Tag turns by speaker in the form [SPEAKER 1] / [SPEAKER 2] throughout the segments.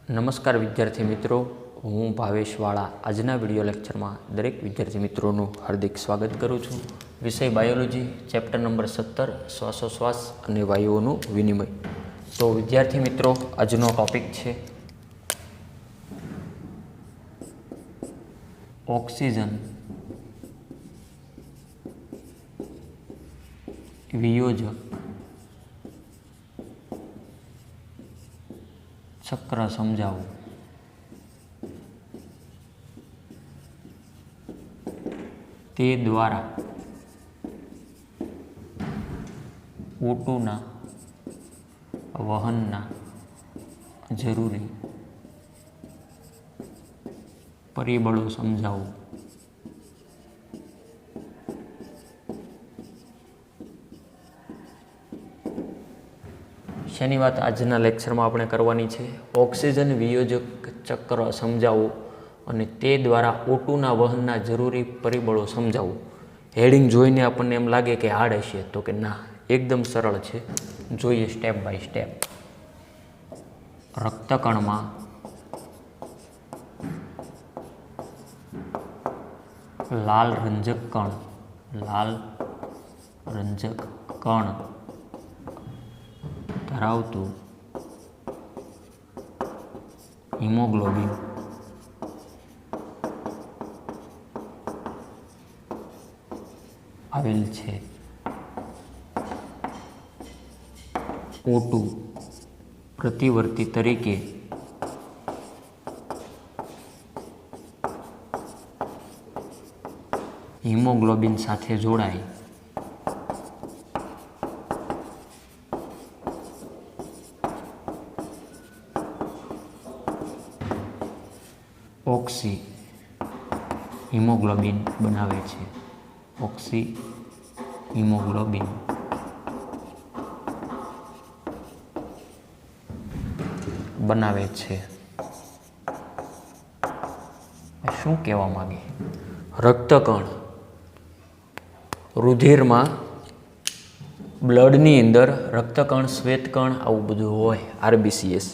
[SPEAKER 1] નમસ્કાર વિદ્યાર્થી મિત્રો, હું ભાવેશ વાળા આજના વિડીયો લેક્ચરમાં દરેક વિદ્યાર્થી મિત્રોનું હાર્દિક સ્વાગત કરું છું. વિષય બાયોલોજી, ચેપ્ટર નંબર 17 શ્વાસોશ્વાસ અને વાયુઓનું વિનિમય. તો વિદ્યાર્થી મિત્રો, આજનો ટોપિક છે ઓક્સિજન વિયોજક ચક્ર સમજાવો. તે દ્વારા O2ના વહનના જરૂરી પરિબળો સમજાવો. શેની વાત આજના લેક્ચરમાં આપણે કરવાની છે? ઓક્સિજન વિયોજક ચક્ર સમજાવો અને તે દ્વારા O2ના વહનના જરૂરી પરિબળો સમજાવો. હેડિંગ જોઈને આપણને એમ લાગે કે હાર્ડ હશે, તો કે ના, એકદમ સરળ છે. જોઈએ સ્ટેપ બાય સ્ટેપ. રક્તકણમાં લાલ રંજક કણ ધરાવતું હિમોગ્લોબિન આવેલ છે. O2 પ્રતિવર્તી તરીકે હિમોગ્લોબિન સાથે જોડાય ઓક્સી હિમોગ્લોબિન બનાવે છે. ઓક્સી હિમોગ્લોબિન બનાવે છે. શું કહેવા માંગે? રક્તકણ રુધિરમાં, બ્લડની અંદર રક્તકણ, શ્વેતકણ આવું બધું હોય, RBCs,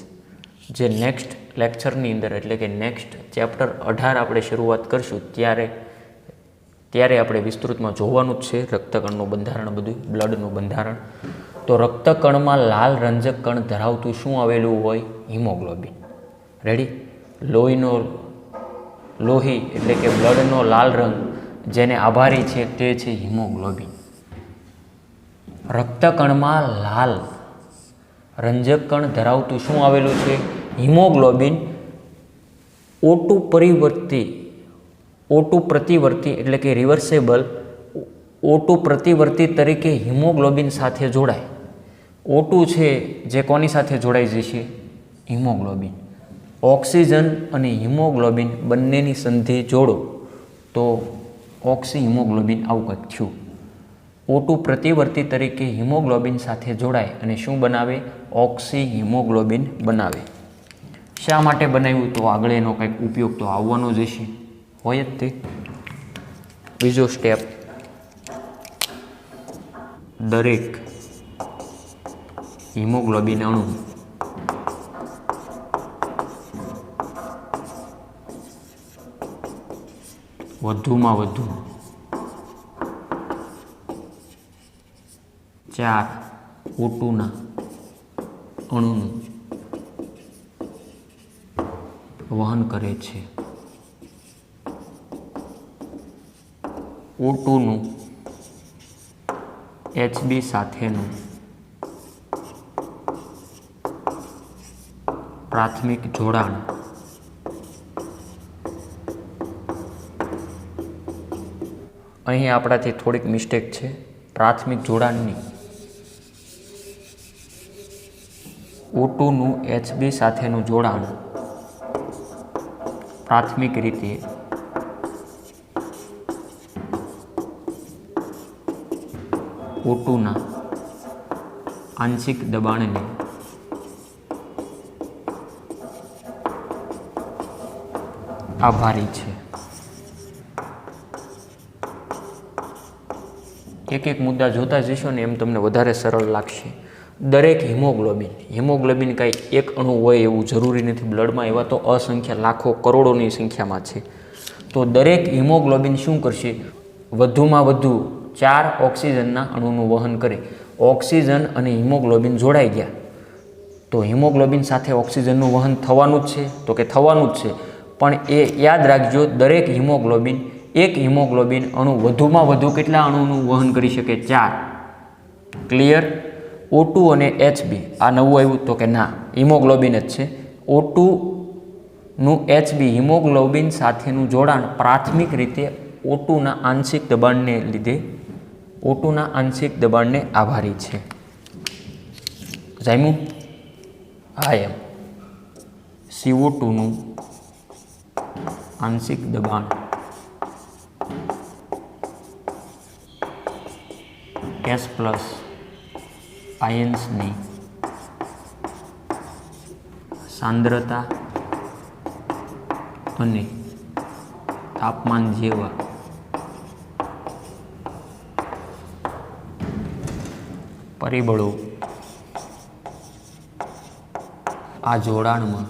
[SPEAKER 1] જે નેક્સ્ટ લેક્ચરની અંદર એટલે કે નેક્સ્ટ ચેપ્ટર 18 આપણે શરૂઆત કરશું ત્યારે આપણે વિસ્તૃતમાં જોવાનું જ છે રક્તકણનું બંધારણ, બધું બ્લડનું બંધારણ. તો રક્તકણમાં લાલ રંજક કણ ધરાવતું શું આવેલું હોય? હિમોગ્લોબિન. રેડી? લોહી એટલે કે બ્લડનો લાલ રંગ જેને આભારી છે તે છે હિમોગ્લોબિન. રક્તકણમાં લાલ રંજક કણ ધરાવતું શું આવેલું છે? હિમોગ્લોબિન. O2 પ્રતિવર્તી એટલે કે રિવર્સેબલ O2 પ્રતિવર્તી તરીકે હિમોગ્લોબિન સાથે જોડાય. O2 છે જે કોની સાથે જોડાઈ જશે? હિમોગ્લોબિન. ઓક્સિજન અને હિમોગ્લોબિન બંનેની સંધિ જોડો તો ઓક્સી હિમોગ્લોબિન આવું કંઈક થયું. O2 પ્રતિવર્તી તરીકે હિમોગ્લોબિન સાથે જોડાય અને શું બનાવે? ઓક્સી હિમોગ્લોબિન બનાવે. શા માટે બનાવ્યું? તો આગળ એનો કંઈક ઉપયોગ તો આવવાનો જ હશે, હોય જ તે. બીજો સ્ટેપ, દરેક હિમોગ્લોબિન અણુ વધુમાં વધુ 4 O2ના અણુનું વહન કરે છે. O2નું Hb સાથેનું પ્રાથમિક જોડાણ અહીં આપણાથી થોડીક મિસ્ટેક છે. પ્રાથમિક જોડાણની O2નું Hb સાથેનું જોડાણ પ્રાથમિક રીતે O2ના આંશિક દબાણને આભારી છે. એક એક મુદ્દા જોતા જશો ને એમ તમને વધારે સરળ લાગશે. દરેક હિમોગ્લોબિન કાંઈ એક અણુ હોય એવું જરૂરી નથી. બ્લડમાં એવા તો અસંખ્ય લાખો કરોડોની સંખ્યામાં છે. તો દરેક હિમોગ્લોબિન શું કરશે? વધુમાં વધુ 4 ઓક્સિજનના અણુનું વહન કરે. ઓક્સિજન અને હિમોગ્લોબિન જોડાઈ ગયા તો હિમોગ્લોબિન સાથે ઓક્સિજનનું વહન થવાનું જ છે, તો કે થવાનું જ છે. પણ એ યાદ રાખજો, દરેક એક હિમોગ્લોબિન અણુ વધુમાં વધુ કેટલા અણુનું વહન કરી શકે? 4. ક્લિયર? O2 અને HB આ નવું આવ્યું તો કે ના, હિમોગ્લોબિન જ છે. O2નું HB હિમોગ્લોબિન સાથેનું જોડાણ પ્રાથમિક રીતે O2ના આંશિક દબાણને આભારી છે. જામ્યું? હા એમ. CO2નું આંશિક દબાણ S+ આયન્સની સાંદ્રતા અને તાપમાન જેવા પરિબળો આ જોડાણમાં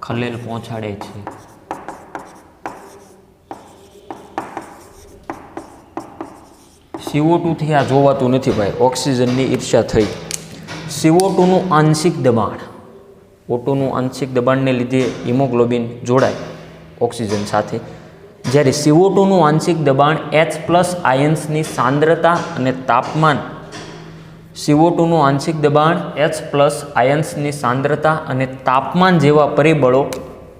[SPEAKER 1] ખલેલ પહોંચાડે છે. CO2 થી આ જોવાતું નથી ભાઈ, ઓક્સિજનની ઈર્ષ્યા થઈ. CO2નું આંશિક દબાણ, O2નું આંશિક દબાણને લીધે હિમોગ્લોબિન જોડાય ઓક્સિજન સાથે. જ્યારે CO2નું આંશિક દબાણ H+ આયન્સની સાંદ્રતા અને તાપમાન CO2નું આંશિક દબાણ H+ આયન્સની સાંદ્રતા અને તાપમાન જેવા પરિબળો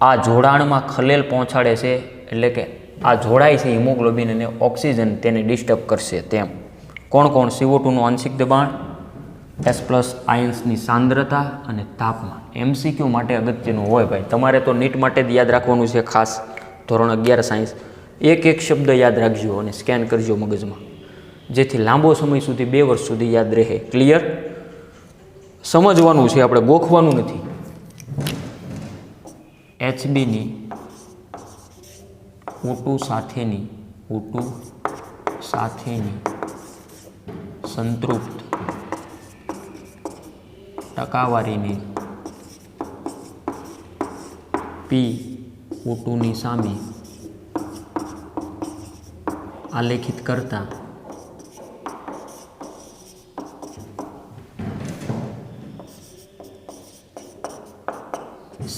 [SPEAKER 1] આ જોડાણમાં ખલેલ પહોંચાડે છે. એટલે કે આ જોડાય છે હિમોગ્લોબિન અને ઓક્સિજન તેને ડિસ્ટર્બ કરશે તેમ. કોણ? CO2નું આંશિક દબાણ, H+ આયન્સની સાંદ્રતા અને તાપમાન. MCQ માટે અગત્યનું હોય ભાઈ, તમારે તો નીટ માટે જ યાદ રાખવાનું છે. ખાસ ધોરણ 11 સાયન્સ એક શબ્દ યાદ રાખજો અને સ્કેન કરજો મગજમાં, જેથી લાંબો સમય સુધી 2 વર્ષ સુધી યાદ રહે. ક્લિયર? સમજવાનું છે, આપણે ગોખવાનું નથી. HBની O2 સાથેની સંતૃપ્ત ટકાવારીને PO2ની સામે આલેખિત કરતા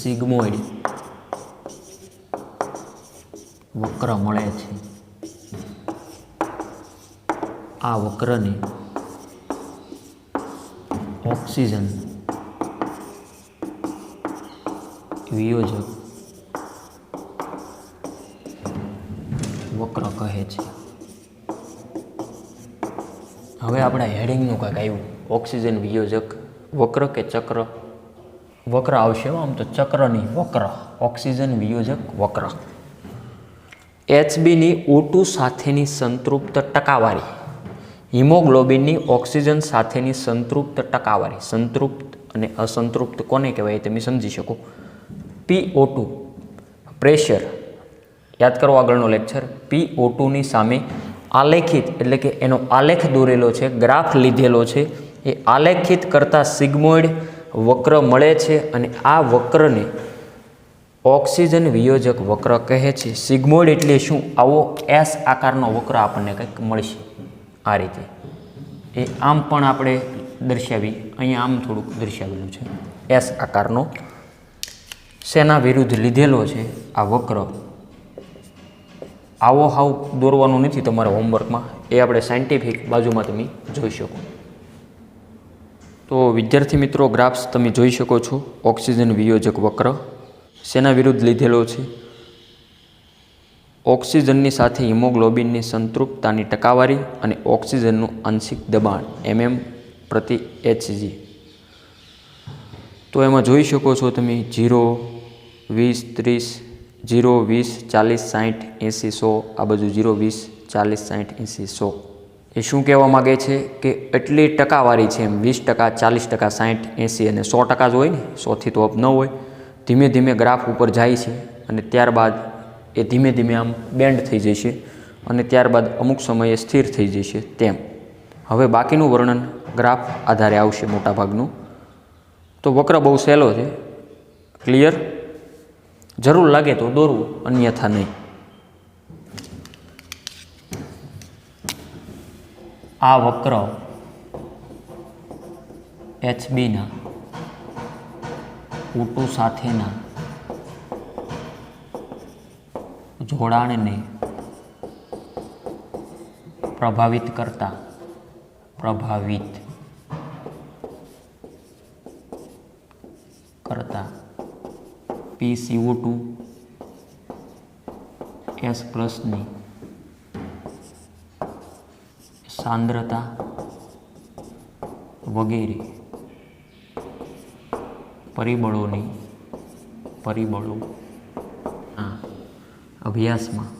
[SPEAKER 1] સિગ્મોઇડ વક્ર મળે છે. આ વક્રને ઓક્સિજન વિયોજક વક્ર કહે છે. હવે આપણા હેડિંગનું કાંઈક આવ્યું, ઓક્સિજન વિયોજક વક્ર કે ચક્ર? વક્ર આવશે, આમ તો ચક્ર નહીં, વક્ર. ઓક્સિજન વિયોજક વક્ર. HBની O2 સાથેની સંતૃપ્ત ટકાવારી, હિમોગ્લોબિનની ઓક્સિજન સાથેની સંતૃપ્ત ટકાવારી. સંતૃપ્ત અને અસંતૃપ્ત કોને કહેવાય તમે સમજી શકો. PO2 પ્રેશર, યાદ કરો આગળનો લેક્ચર. PO2ની સામે આલેખિત, એટલે કે એનો આલેખ દોરેલો છે, ગ્રાફ લીધેલો છે. એ આલેખિત કરતા સિગ્મોઇડ વક્ર મળે છે અને આ વક્રને ઓક્સિજન વિયોજક વક્ર કહે છે. સિગ્મોઇડ એટલે શું? આવો S આકારનો વક્ર આપણને કંઈક મળશે આ રીતે. એ આમ પણ આપણે દર્શાવી, અહીંયા આમ થોડુંક દર્શાવેલું છે. S આકારનો શેના વિરુદ્ધ લીધેલો છે આ વક્ર? આવો હાવ દોરવાનું નથી તમારા હોમવર્કમાં, એ આપણે સાયન્ટિફિક બાજુમાં તમે જોઈ શકો. તો વિદ્યાર્થી મિત્રો, ગ્રાફ્સ તમે જોઈ શકો છો. ઓક્સિજન વિયોજક વક્ર શેના વિરુદ્ધ લીધેલો છે? ઓક્સિજનની સાથે હિમોગ્લોબિનની સંતૃપ્તતાની ટકાવારી અને ઓક્સિજનનું આંશિક દબાણ mm/Hg. તો એમાં જોઈ શકો છો તમે 0, 20, 30, 0, 20, 40, 60, 80, 100, આ બધું 0, 20, 40, 60, 80, 100. એ શું કહેવા માગે છે કે એટલી ટકાવારી છે એમ. 20%, 40%, 60, 80 અને 100% જ હોય ને, 100થી તો અપ ન હોય. ધીમે ધીમે ગ્રાફ ઉપર જાય છે અને ત્યારબાદ એ ધીમે ધીમે આમ બેન્ડ થઈ જશે અને ત્યારબાદ અમુક સમયે સ્થિર થઈ જશે તેમ. હવે બાકીનું વર્ણન ગ્રાફ આધારે આવશે મોટાભાગનું. તો વક્ર બહુ સહેલો છે. ક્લિયર? જરૂર લાગે તો દોરવું, અન્યથા નહીં. આ વક્ર HBના O2 સાથેના જોડાણને પ્રભાવિત કરતા PCO2 S+ ની સાંદ્રતા વગેરે પરિબળોના અભ્યાસમાં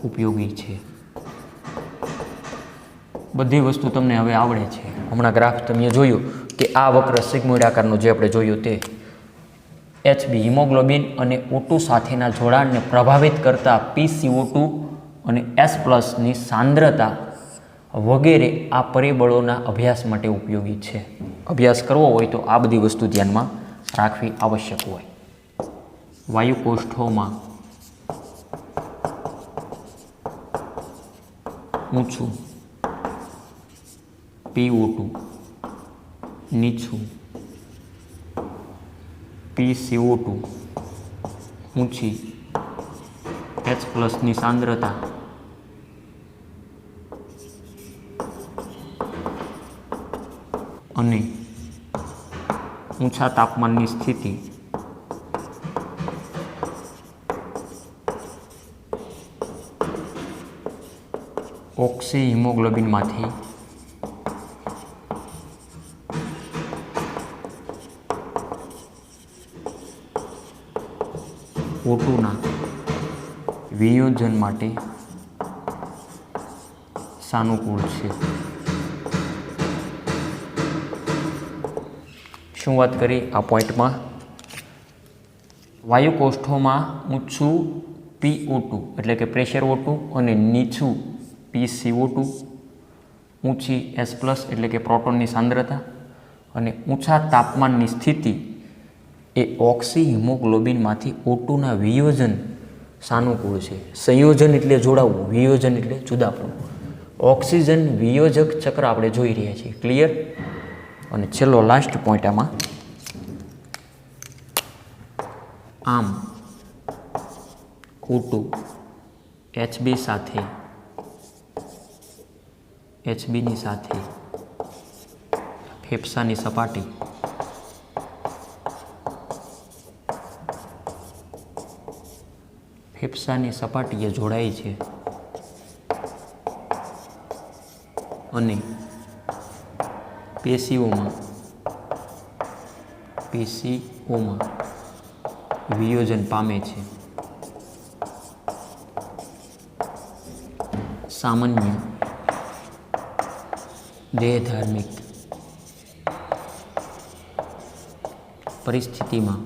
[SPEAKER 1] ઉપયોગી છે. બધી વસ્તુ તમને હવે આવડે છે. હમણાં ગ્રાફ તમે જોયું કે આ વક્ર સિગ્મોઇડ આકારનો જે આપણે જોયું તે HB હિમોગ્લોબિન અને O2 સાથેના જોડાણને પ્રભાવિત કરતા PCO2 અને S+ ની સાંદ્રતા વગેરે આ પરિબળોના અભ્યાસ માટે ઉપયોગી છે. અભ્યાસ કરવો હોય તો આ બધી વસ્તુ ધ્યાનમાં રાખવી આવશ્યક હોય. વાયુકોષ્ઠોમાં ઊંચું PO2, નીચું PCO2, ઊંચી H+ ની સાંદ્રતા અને ઊંચા તાપમાનની સ્થિતિ ઓક્સી હિમોગ્લોબિનમાંથી O2ના વિયોજન માટે સાનુકૂળ છે. શું વાત કરી આ પોઈન્ટમાં? વાયુકોષ્ઠોમાં ઊંચું PO2 એટલે કે પ્રેશર O2 અને નીચું PCO2, ઊંચી S+ એટલે કે પ્રોટોનની સાંદ્રતા અને ઊંચા તાપમાનની સ્થિતિ એ ઓક્સી હિમોગ્લોબિનમાંથી O2ના વિયોજન સાનુકૂળ છે. સંયોજન એટલે જોડાવવું, વિયોજન એટલે જુદા પડવું. ઓક્સિજન વિયોજક ચક્ર આપણે જોઈ રહ્યા છીએ. ક્લિયર? અને છેલ્લો લાસ્ટ પોઈન્ટ આમાં, આમ O2 HBની સાથે ફેફસાની સપાટીએ જોડાય છે અને પેશીઓમાં વિયોજન પામે છે. સામાન્ય દેહધાર્મિક પરિસ્થિતિમાં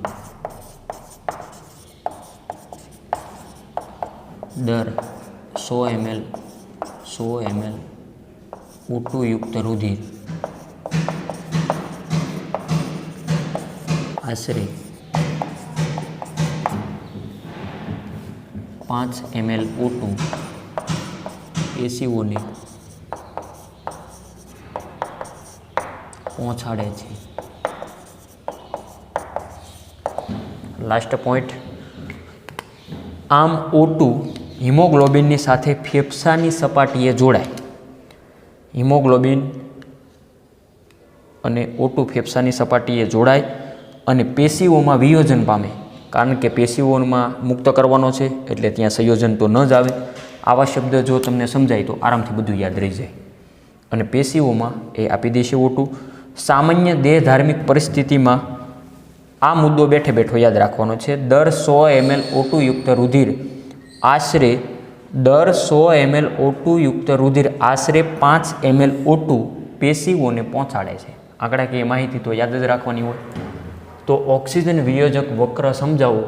[SPEAKER 1] દર 100 ml O2 યુક્ત રુધિર આશરે 5 ml O2 પેશીઓને પહોંચાડે છે. લાસ્ટ પોઈન્ટ, આમ O2 હિમોગ્લોબિનની સાથે ફેફસાની સપાટીએ જોડાય. હિમોગ્લોબિન અને O2 ફેફસાની સપાટીએ જોડાય અને પેશીઓમાં વિયોજન પામે. કારણ કે પેશીઓમાં મુક્ત કરવાનો છે એટલે ત્યાં સંયોજન તો ન જ આવે. આવા શબ્દ જો તમને સમજાય તો આરામથી બધું યાદ રહી જાય. અને પેશીઓમાં એ આપી દેશે O2. સામાન્ય દેહધાર્મિક પરિસ્થિતિમાં આ મુદ્દો બેઠે બેઠો યાદ રાખવાનો છે. દર 100 ml O2 યુક્ત રુધિર આશરે 5 ml O2 પેશીઓને પહોંચાડે છે. આંકડાકીય માહિતી તો યાદ જ રાખવાની હોય. તો ઓક્સિજન વિયોજક વક્ર સમજાવો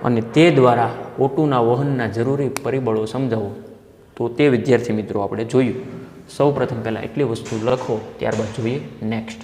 [SPEAKER 1] અને તે દ્વારા O2ના વહનના જરૂરી પરિબળો સમજાવો. તો તે વિદ્યાર્થી મિત્રો આપણે જોયું. સૌ પ્રથમ પહેલાં એટલી વસ્તુ લખો, ત્યારબાદ જોઈએ નેક્સ્ટ.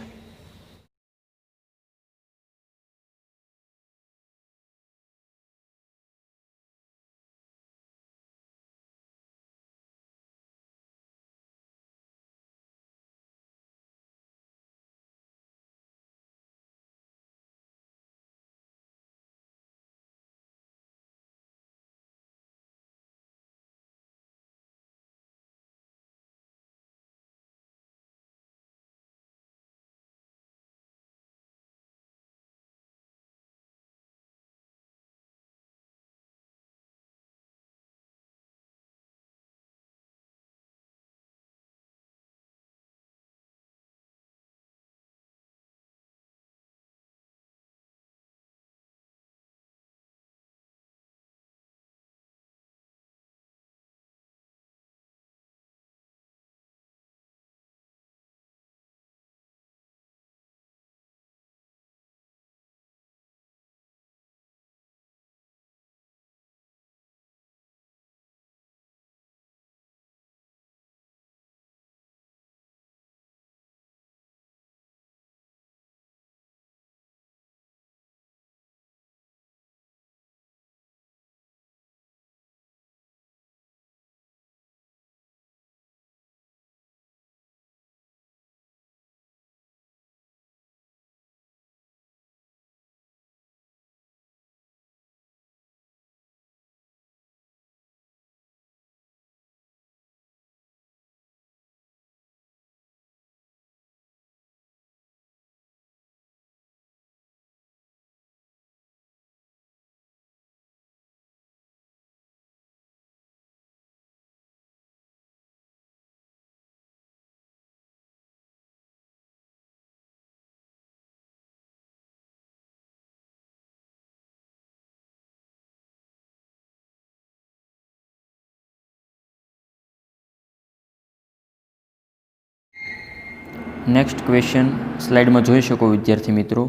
[SPEAKER 1] નેક્સ્ટ ક્વેશ્ચન સ્લાઇડમાં જોઈ શકો વિદ્યાર્થી મિત્રો.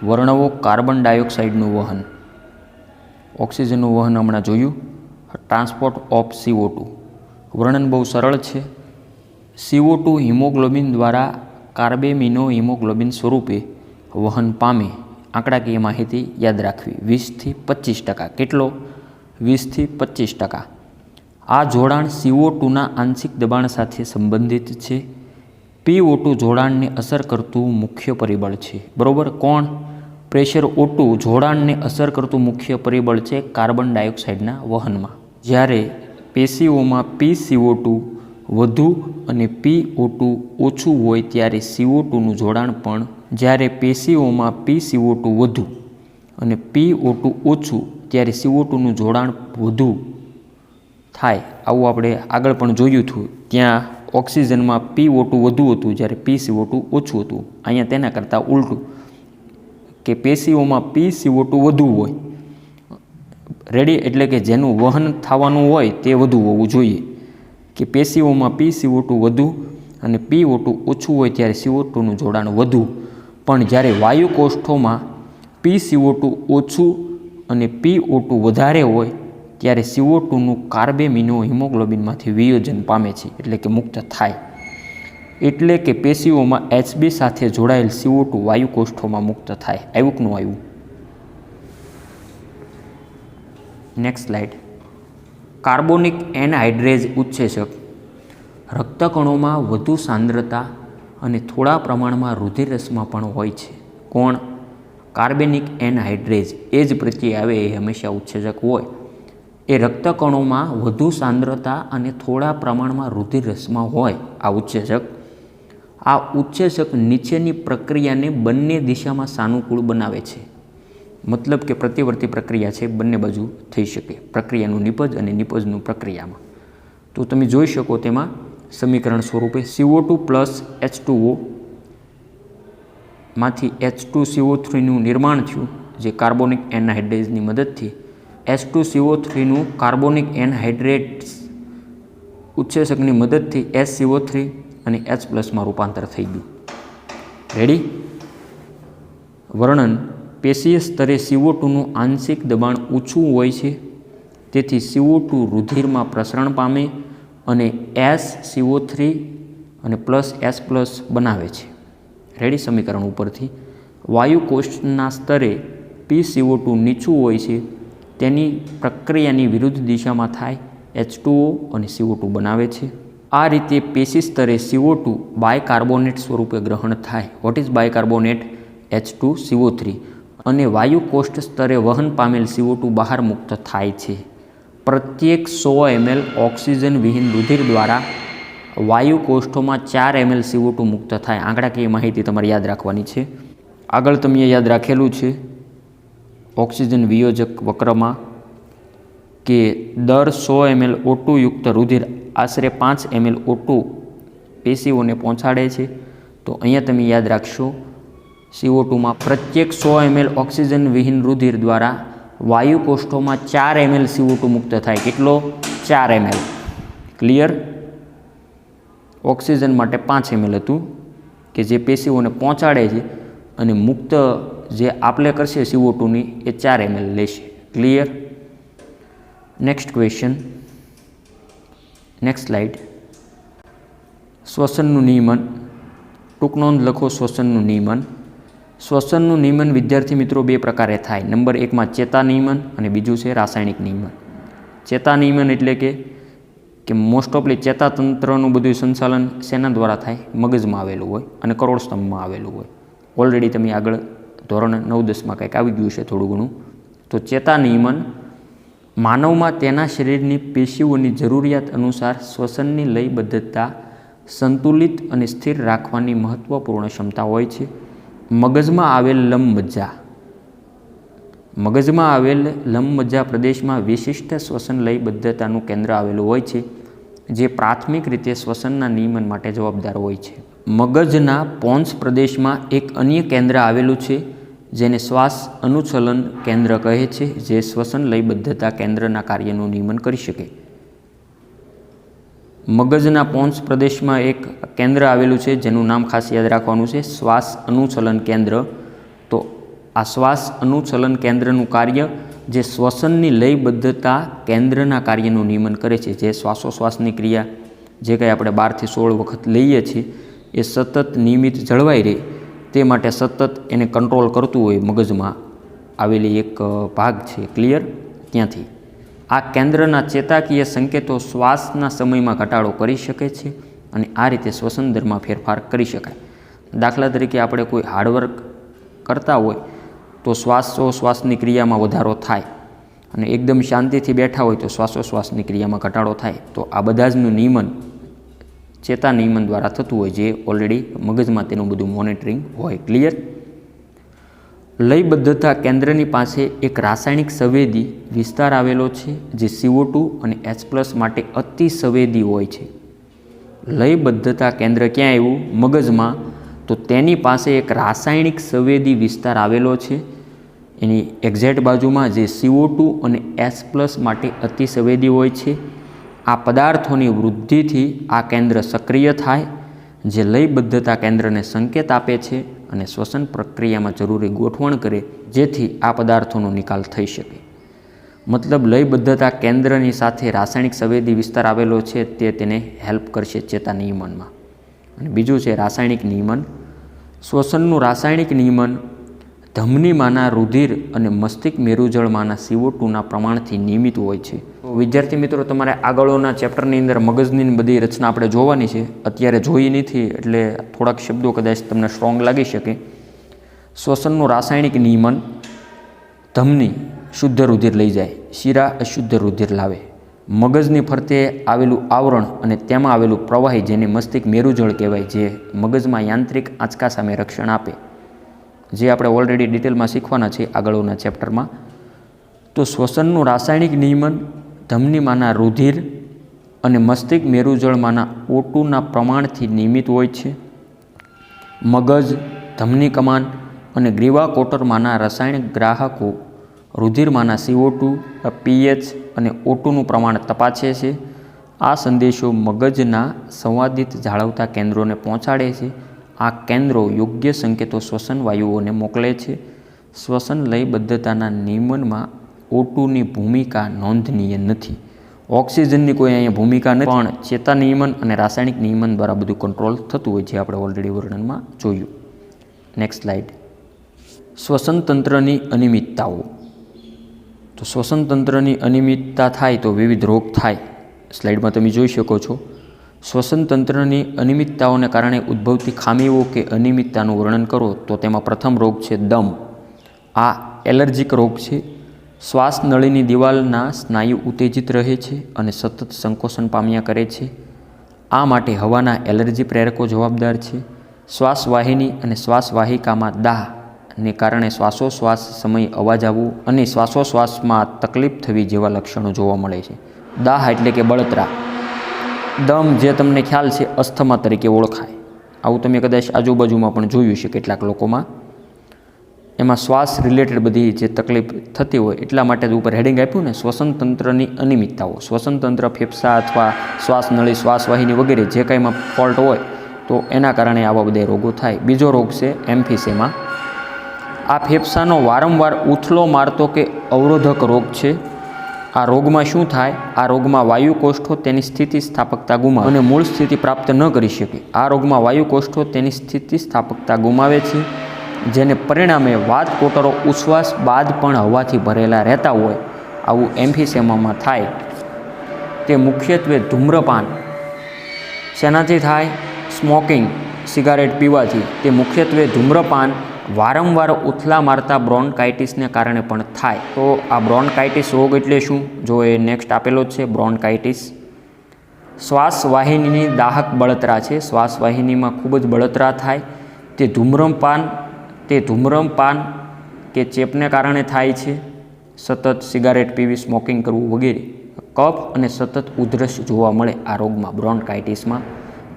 [SPEAKER 1] વર્ણવો કાર્બન ડાયોક્સાઇડનું વહન. ઓક્સિજનનું વહન હમણાં જોયું. Transport of CO2. વર્ણન બહુ સરળ છે. CO2 હિમોગ્લોબિન દ્વારા કાર્બેમિનો હિમોગ્લોબિન સ્વરૂપે વહન પામે. આંકડાકીય માહિતી યાદ રાખવી. 20-25%. કેટલો? 20-25%. આ જોડાણ CO2ના આંશિક દબાણ સાથે સંબંધિત છે. PO2 જોડાણને અસર કરતું મુખ્ય પરિબળ છે. બરાબર. કોણ? પ્રેશર O2 જોડાણને અસર કરતું મુખ્ય પરિબળ છે કાર્બન ડાયોક્સાઇડના વહનમાં. જ્યારે પેશીઓમાં PCO2 વધુ અને PO2 ઓછું હોય ત્યારે CO2નું જોડાણ પણ, જ્યારે પેશીઓમાં PCO2 વધુ અને PO2 ઓછું ત્યારે CO2નું જોડાણ વધુ થાય. આવું આપણે આગળ પણ જોયું હતું. ત્યાં ઓક્સિજનમાં PO2 વધુ હતું જ્યારે PCO2 ઓછું હતું. અહીંયા તેના કરતાં ઉલટું, કે પેશીઓમાં PCO2 વધુ હોય. રેડી? એટલે કે જેનું વહન થવાનું હોય તે વધુ હોવું જોઈએ. કે પેશીઓમાં PCO2 વધુ અને PO2 ઓછું હોય ત્યારે CO2નું જોડાણ વધુ. પણ જ્યારે વાયુકોષ્ઠોમાં PCO2 ઓછું અને PO2 વધારે હોય ત્યારે CO2નું કાર્બેમિનો હિમોગ્લોબિનમાંથી વિયોજન પામે છે, એટલે કે મુક્ત થાય. એટલે કે પેશીઓમાં HB સાથે જોડાયેલ CO2 વાયુકોષ્ઠોમાં મુક્ત થાય. આવ્યું કે ન આવ્યું? Next slide. કાર્બોનિક એનહાઇડ્રેઝ ઉત્સેચક રક્તકણોમાં વધુ સાંદ્રતા અને થોડા પ્રમાણમાં રુધિરરસમાં પણ હોય છે. કોણ? કાર્બોનિક એનહાઇડ્રેઝ. એ જ પ્રત્યે આવે એ હંમેશા ઉત્સેચક હોય. એ રક્તકણોમાં વધુ સાંદ્રતા અને થોડા પ્રમાણમાં રુધિરરસમાં હોય આ ઉત્સેચક. આ ઉત્સેચક નીચેની પ્રક્રિયાને બંને દિશામાં સાનુકૂળ બનાવે છે. મતલબ કે પ્રતિવર્તી પ્રક્રિયા છે, બંને બાજુ થઈ શકે. પ્રક્રિયાનું નિપજ અને નિપજનું પ્રક્રિયામાં. તો તમે જોઈ શકો તેમાં સમીકરણ સ્વરૂપે CO2 પ્લસ H2O માંથી H2CO3નું નિર્માણ થયું, જે કાર્બોનિક એનહાઇડ્રેઝની મદદથી. H2CO3નું કાર્બોનિક એનહાઇડ્રેટ્સ ઉત્સેચકની મદદથી HCO3 અને H+ માં રૂપાંતર થઈ ગયું. રેડી? વર્ણન. પેશીય સ્તરે CO2નું આંશિક દબાણ ઊંચું હોય છે તેથી CO2 રુધિરમાં પ્રસરણ પામે અને SCO3 અને +S+ બનાવે છે. રેડી? સમીકરણ ઉપરથી વાયુ કોષ્ઠના સ્તરે PCO2 નીચું હોય છે, તેની પ્રક્રિયાની વિરુદ્ધ દિશામાં થાય H2O અને CO2 બનાવે છે. આ રીતે પેશી સ્તરે CO2 બાયકાર્બોનેટ સ્વરૂપે ગ્રહણ થાય. What is bicarbonate? H2CO3. અને વાયુ કોષ્ઠ સ્તરે વહન પામેલ CO2 બહાર મુક્ત થાય છે. પ્રત્યેક 100 ml ઓક્સિજન વિહીન રુધિર દ્વારા વાયુ કોષ્ઠોમાં 4 ml CO2 મુક્ત થાય. આંકડાકીય માહિતી તમારે યાદ રાખવાની છે. આગળ તમે યાદ રાખેલું છે ઓક્સિજન વિયોજક વક્રમાં કે દર 100 ml O2 યુક્ત રુધિર આશરે 5 ml O2 પેશીઓને પહોંચાડે છે. તો અહીંયા તમે યાદ રાખશો CO2માં પ્રત્યેક 100 ml ઓક્સિજન વિહીન રુધિર દ્વારા વાયુ કોષ્ઠોમાં 4 ml CO2 મુક્ત થાય. કેટલો? 4 ml. ક્લિયર? ઓક્સિજન માટે 5 ml હતું કે જે પેશીઓને પહોંચાડે છે, અને મુક્ત જે આપલે કરશે CO2ની એ 4 ml લેશે. Clear? Next question, next slide. શ્વસનનું નિયમન. ટૂંક નોંધ લખો. શ્વસનનું નિયમન. શ્વસનનું નિયમન વિદ્યાર્થી મિત્રો બે પ્રકારે થાય. નંબર 1માં ચેતા નિયમન અને બીજું છે રાસાયણિક નિયમન. ચેતા નિયમન એટલે કે મોસ્ટ ઓફલી ચેતાતંત્રનું બધું સંચાલન શેના દ્વારા થાય? મગજમાં આવેલું હોય અને કરોડસ્તંભમાં આવેલું હોય. ઓલરેડી તમે આગળ ધોરણ 9-10માં કંઈક આવી ગયું છે થોડું ઘણું. તો ચેતા નિયમન માનવમાં તેના શરીરની પેશીઓની જરૂરિયાત અનુસાર શ્વસનની લયબદ્ધતા સંતુલિત અને સ્થિર રાખવાની મહત્વપૂર્ણ ક્ષમતા હોય છે. મગજમાં આવેલ લંબમજ્જા પ્રદેશમાં વિશિષ્ટ શ્વસન લયબદ્ધતાનું કેન્દ્ર આવેલું હોય છે, જે પ્રાથમિક રીતે શ્વસનના નિયમન માટે જવાબદાર હોય છે. મગજના પોન્સ પ્રદેશમાં એક અન્ય કેન્દ્ર આવેલું છે, જેને શ્વાસ અનુચલન કેન્દ્ર કહે છે, જે શ્વસન લયબદ્ધતા કેન્દ્રના કાર્યનું નિયમન કરી શકે. મગજના પોન્સ પ્રદેશમાં એક કેન્દ્ર આવેલું છે, જેનું નામ ખાસ યાદ રાખવાનું છે, શ્વાસ અનુચલન કેન્દ્ર. તો આ શ્વાસ અનુચલન કેન્દ્રનું કાર્ય જે શ્વસનની લયબદ્ધતા કેન્દ્રના કાર્યનું નિયમન કરે છે, જે શ્વાસોશ્વાસની ક્રિયા જે કંઈ આપણે 12 થી 16 વખત લઈએ છીએ એ સતત નિયમિત જળવાઈ રહે તે માટે સતત એને કંટ્રોલ કરતું હોય મગજમાં આવેલી એક ભાગ છે. ક્લિયર? ત્યાંથી આ કેન્દ્રના ચેતાકીય સંકેતો શ્વાસના સમયમાં ઘટાડો કરી શકે છે અને આ રીતે શ્વસન દરમાં ફેરફાર કરી શકાય. દાખલા તરીકે આપણે કોઈ હાર્ડવર્ક કરતા હોય તો શ્વાસોશ્વાસની ક્રિયામાં વધારો થાય, અને એકદમ શાંતિથી બેઠા હોય તો શ્વાસોશ્વાસની ક્રિયામાં ઘટાડો થાય. તો આ બધા જનું નિયમન ચેતા નિયમન દ્વારા થતું હોય, જે ઓલરેડી મગજમાં તેનું બધું મોનિટરિંગ હોય. ક્લિયર? લયબદ્ધતા કેન્દ્રની પાસે એક રાસાયણિક સંવેદી વિસ્તાર આવેલો છે, જે CO2 અને H+ માટે અતિ સંવેદી હોય છે. લયબદ્ધતા કેન્દ્ર ક્યાં આવ્યું? મગજમાં. તો તેની પાસે એક રાસાયણિક સંવેદી વિસ્તાર આવેલો છે એની એક્ઝેક્ટ બાજુમાં, જે CO2 અને H+ માટે અતિ સંવેદી હોય છે. આ પદાર્થોની વૃદ્ધિથી આ કેન્દ્ર સક્રિય થાય, જે લયબદ્ધતા કેન્દ્રને સંકેત આપે છે અને શ્વસન પ્રક્રિયામાં જરૂરી ગોઠવણ કરે, જેથી આ પદાર્થોનો નિકાલ થઈ શકે. મતલબ લયબદ્ધતા કેન્દ્રની સાથે રાસાયણિક સંવેદી વિસ્તાર આવેલો છે, તે તેને હેલ્પ કરશે ચેતા નિયમનમાં. અને બીજું છે રાસાયણિક નિયમન. શ્વસનનું રાસાયણિક નિયમન ધમનીમાંના રુધિર અને મસ્તિષ્ક મેરુજળમાંના CO2ના પ્રમાણથી નિયમિત હોય છે. તો વિદ્યાર્થી મિત્રો, તમારે આગળના ચેપ્ટરની અંદર મગજની બધી રચના આપણે જોવાની છે. અત્યારે જોઈ નથી એટલે થોડાક શબ્દો કદાચ તમને સ્ટ્રોંગ લાગી શકે. શ્વસનનું રાસાયણિક નિયમન: ધમની શુદ્ધ રુધિર લઈ જાય, શિરા અશુદ્ધ રુધિર લાવે. મગજની ફરતે આવેલું આવરણ અને તેમાં આવેલું પ્રવાહી, જેને મસ્તિષ્ક મેરુજળ કહેવાય, જે મગજમાં યાંત્રિક આંચકા સામે રક્ષણ આપે, જે આપણે ઓલરેડી ડિટેલમાં શીખવાના છે આગળના ચેપ્ટરમાં. તો શ્વસનનું રાસાયણિક નિયમન ધમનીમાંના રુધિર અને મસ્તિષ્ક મેરુજળમાંના O2ના પ્રમાણથી નિયમિત હોય છે. મગજ, ધમની કમાન અને ગ્રીવા કોટરમાંના રાસાયણિક ગ્રાહકો રુધિરમાંના CO2, pH અને O2નું પ્રમાણ તપાસે છે. આ સંદેશો મગજના સંવાદિત જાળવતા કેન્દ્રોને પહોંચાડે છે. આ કેન્દ્રો યોગ્ય સંકેતો શ્વસન વાયુઓને મોકલે છે. શ્વસન લયબદ્ધતાના નિયમનમાં O2ની ભૂમિકા નોંધનીય નથી. ઓક્સિજનની કોઈ અહીંયા ભૂમિકા નથી, પણ ચેતા નિયમન અને રાસાયણિક નિયમન દ્વારા બધું કંટ્રોલ થતું હોય, જે આપણે ઓલરેડી વર્ણનમાં જોયું. Next slide. શ્વસન તંત્રની અનિયમિતતાઓ. તો શ્વસન તંત્રની અનિયમિતતા થાય તો વિવિધ રોગ થાય. સ્લાઇડમાં તમે જોઈ શકો છો. શ્વસન તંત્રની અનિયમિતતાઓને કારણે ઉદ્ભવતી ખામીઓ કે અનિયમિતતાનું વર્ણન કરો તો તેમાં પ્રથમ રોગ છે દમ. આ એલર્જીક રોગ છે. શ્વાસ નળીની દિવાલના સ્નાયુ ઉત્તેજિત રહે છે અને સતત સંકોચન પામ્યા કરે છે. આ માટે હવાના એલર્જી પ્રેરકો જવાબદાર છે. શ્વાસવાહિની અને શ્વાસવાહિકામાં દાહને કારણે શ્વાસોશ્વાસ સમયે અવાજ આવવો અને શ્વાસોશ્વાસમાં તકલીફ થવી જેવા લક્ષણો જોવા મળે છે. દાહ એટલે કે બળતરા. દમ જે તમને ખ્યાલ છે અસ્થમા તરીકે ઓળખાય. આવું તમે કદાચ આજુબાજુમાં પણ જોયું છે કેટલાક લોકોમાં. એમાં શ્વાસ રિલેટેડ બધી જે તકલીફ થતી હોય એટલા માટે જ ઉપર હેડિંગ આપ્યું ને, શ્વસન તંત્રની અનિયમિતતાઓ. શ્વસન તંત્ર, ફેફસા અથવા શ્વાસનળી, શ્વાસવાહિની વગેરે જે કાંઈમાં ફોલ્ટ હોય તો એના કારણે આવા બધા રોગો થાય. બીજો રોગ છે એમ્ફિસેમા. આ ફેફસાનો વારંવાર ઉથલો મારતો કે અવરોધક રોગ છે. આ રોગમાં શું થાય? આ રોગમાં વાયુકોષ્ઠો તેની સ્થિતિ સ્થાપકતા ગુમાવે અને મૂળ સ્થિતિ પ્રાપ્ત ન કરી શકે. આ રોગમાં વાયુકોષ્ઠો તેની સ્થિતિ સ્થાપકતા ગુમાવે છે, જેને પરિણામે વાતકોટરો ઉચ્છ્વાસ બાદ પણ હવાથી ભરેલા રહેતા હોય. આવું એમ્ફિસેમામાં થાય. તે મુખ્યત્વે ધૂમ્રપાન શેનાથી થાય? સ્મોકિંગ, સિગારેટ પીવાથી. તે મુખ્યત્વે ધૂમ્રપાન, વારંવાર ઉથલા મારતા બ્રોન્કાઇટિસને કારણે પણ થાય. તો આ બ્રોન્કાઇટિસ રોગ એટલે શું? જો એ નેક્સ્ટ આપેલો જ છે, બ્રોન્કાઇટિસ. શ્વાસવાહિનીની દાહક બળતરા છે. શ્વાસવાહિનીમાં ખૂબ જ બળતરા થાય. તે ધૂમ્રપાન કે ચેપને કારણે થાય છે. સતત સિગારેટ પીવી, સ્મોકિંગ કરવું વગેરે. કફ અને સતત ઉધરસ જોવા મળે આ રોગમાં, બ્રોન્કાઇટિસમાં.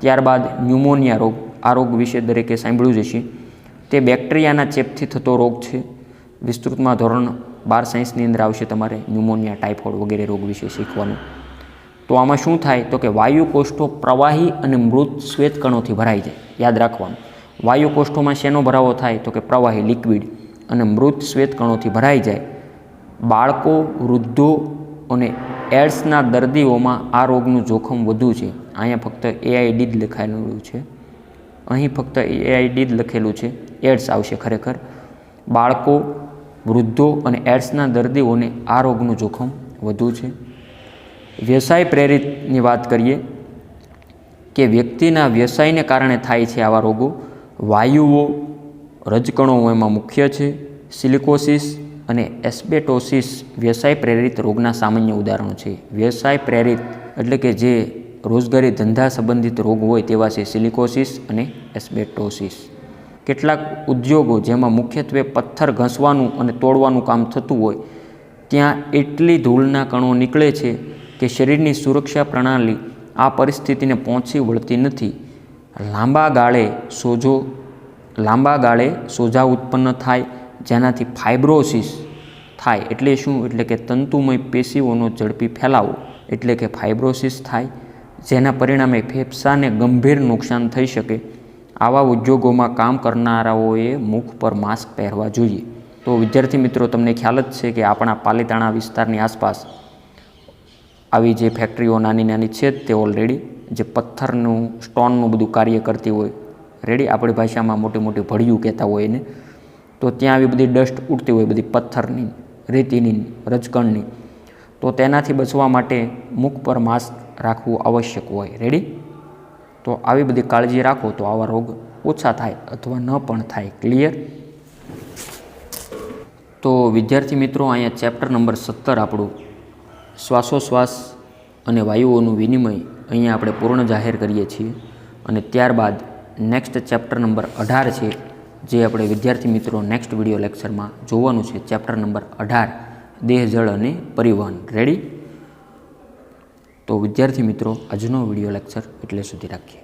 [SPEAKER 1] ત્યારબાદ ન્યુમોનિયા રોગ. આ રોગ વિશે દરેકે સાંભળ્યું જ હશે. તે બેક્ટેરિયાના ચેપથી થતો રોગ છે. વિસ્તૃતમાં ધોરણ 12 સાયન્સની અંદર આવશે તમારે ન્યુમોનિયા, ટાઇફોઇડ વગેરે રોગ વિશે શીખવાનું. તો આમાં શું થાય? તો કે વાયુકોષ્ઠો પ્રવાહી અને મૃત શ્વેત કણોથી ભરાઈ જાય. યાદ રાખવાનું, વાયુકોષ્ઠોમાં શેનો ભરાવો થાય? તો કે પ્રવાહી, લિક્વિડ અને મૃત શ્વેત કણોથી ભરાઈ જાય. બાળકો, વૃદ્ધો અને એડ્સના દર્દીઓમાં આ રોગનું જોખમ વધુ છે. અહીંયા ફક્ત AID જ લખાયેલું છે. અહીં ફક્ત AID જ લખેલું છે. એડ્સ આવશે ખરેખર. બાળકો, વૃદ્ધો અને એડ્સના દર્દીઓને આ રોગનું જોખમ વધુ છે. વ્યવસાય પ્રેરિતની વાત કરીએ કે વ્યક્તિના વ્યવસાયને કારણે થાય છે આવા રોગો. વાયુઓ, રજકણો એમાં મુખ્ય છે. સિલિકોસિસ અને એસ્બેટોસિસ વ્યવસાય પ્રેરિત રોગના સામાન્ય ઉદાહરણો છે. વ્યવસાય પ્રેરિત એટલે કે જે રોજગારી ધંધા સંબંધિત રોગ હોય તેવા છે સિલિકોસિસ અને એસ્બેટોસિસ. કેટલાક ઉદ્યોગો જેમાં મુખ્યત્વે પથ્થર ઘસવાનું અને તોડવાનું કામ થતું હોય ત્યાં એટલી ધૂળના કણો નીકળે છે કે શરીરની સુરક્ષા પ્રણાલી આ પરિસ્થિતિને પહોંચી વળતી નથી. લાંબા ગાળે સોજા ઉત્પન્ન થાય, જેનાથી ફાઇબ્રોસિસ થાય. એટલે શું? એટલે કે તંતુમય પેશીઓનો ઝડપી ફેલાવો એટલે કે ફાઇબ્રોસિસ થાય, જેના પરિણામે ફેફસાને ગંભીર નુકસાન થઈ શકે. આવા ઉદ્યોગોમાં કામ કરનારાઓએ મુખ પર માસ્ક પહેરવા જોઈએ. તો વિદ્યાર્થી મિત્રો, તમને ખ્યાલ જ છે કે આપણા પાલીતાણા વિસ્તારની આસપાસ આવી જે ફેક્ટરીઓ નાની નાની છે તે ઓલરેડી જે પથ્થરનું, સ્ટોનનું બધું કાર્ય કરતી હોય, રેડી આપણી ભાષામાં મોટી મોટી ભળિયું કહેતા હોય એને. તો ત્યાં આવી બધી ડસ્ટ ઉડતી હોય, બધી પથ્થરની, રેતીની, રજકણની. તો તેનાથી બચવા માટે મુખ પર માસ્ક રાખવું આવશ્યક હોય. રેડી? તો આવી બધી કાળજી રાખો તો આવા રોગ ઓછા થાય અથવા ન પણ થાય. ક્લિયર? તો વિદ્યાર્થી મિત્રો, અહીંયા ચેપ્ટર નંબર 17 આપણું શ્વાસોશ્વાસ અને વાયુઓનું વિનિમય અહીંયા આપણે પૂર્ણ જાહેર કરીએ છીએ. અને ત્યારબાદ નેક્સ્ટ ચેપ્ટર નંબર 18 છે, જે આપણે વિદ્યાર્થી મિત્રો નેક્સ્ટ વિડીયો લેક્ચરમાં જોવાનું છે. ચેપ્ટર નંબર 18, દેહ, જળ અને પરિવહન. રેડી? તો વિદ્યાર્થી મિત્રો, આજનો વિડીયો લેક્ચર એટલે સુધી રાખીએ.